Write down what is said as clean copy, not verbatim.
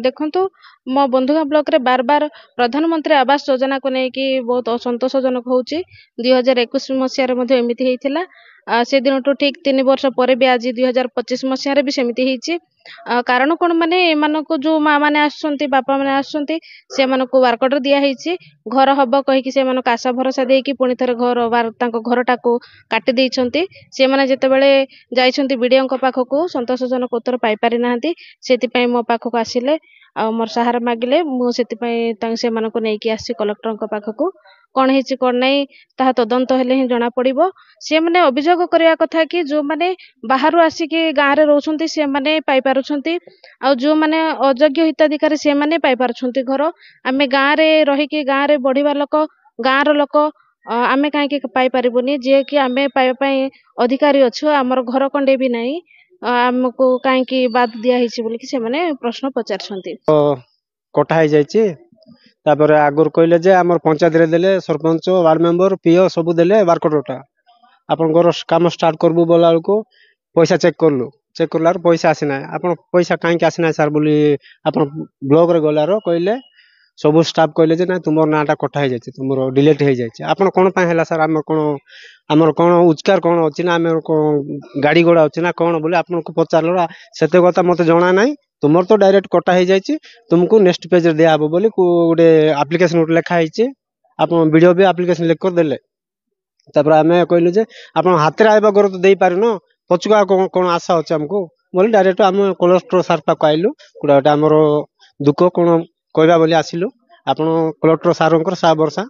देखंतु मो बंधुगा ब्लॉक रे बार बार प्रधानमंत्री आवास योजना को लेकिन बहुत असंतोषजनक होउची 2021 मसीह मध्ये एमिति हेइथिला से दिन तो ठीक 3 वर्ष पर भी आज 2025 मसीह रे भी सेमिति हेइची कारण कोन माने एमानको जो मा माने आसुंती बापा माने आसुंती से मानको वर्क ऑर्डर दिया हेइची घर हबो कहि कि से मानको आशा भरोसा देई कि पुनी थरे घर तांको घरटा को काटि देइछंती से माने जेते बेले जाइछंती बीडीओ को पाखको संतोषजनक उत्तर पाई पारि नाहंती सेति पई मो पाखको आसिले आ मोर सहारा मागिले मु सेति पई तां से मानको नै कि आसी कलेक्टर को पाखको कोन हेची कोन नै ताहा तदंत हेले ही जणा पड़िबो से माने अभियोग करिया कथा कि जो माने बाहरु आसी कि गां रे रहउछंती से माने पाई पारुछंती आ जो माने अयोग्य हिताधिकारी से माने पाई पारुछंती घर आमे गां रे रही कि गां रे बढ़िबा लोक गां रो लोक आमे काहे कि पाई पारिबोनी जे कि आमे पाई पई अधिकारी अछु हमर घर कंडे भी नै हमको काहे कि बात दिया हिची बोली कि से माने प्रश्न पचारछंती कटा है जाइए तापर आगुर कहले जे आम पंचायत रे देले सरपंच वार्ड मेंबर पीओ सब देले बारकोटा आपण काम स्टार्ट करबू बोला को पैसा चेक करला पैसा आसी ना आपण पैसा कहीं आसी ना सर बोली आपण ब्लॉक रे गलार कहले सब स्टाफ कहले जे ना तुम नाटा कटा है जाइए तुम डिलीट हो जाइए आपण कौन है सर आमर कौन उच्चार कौन अच्छी ना आम गाड़ी घोड़ा अच्छी ना कौन बोले आपको पचार से कथा मत जना ना तुम तो डायरेक्ट कटा हो जाइए तुमको नेक्स्ट पेज दिया हम बोली गोटे आप्लिकेसन गोटे लिखाई आप वीडियो भी आप्लिकेसन लिख कर देले तापर आम कहलु जे आप हाथ में आवा घर तो दे पार न पचुआ कौन आशा अच्छे आमको बोले डायरेक्ट आम कलेक्टर सार पाक आइलु गोटे गोटे आमर दुख कौन कहवा बोली आसिलु आप कलेक्टर सार भरसा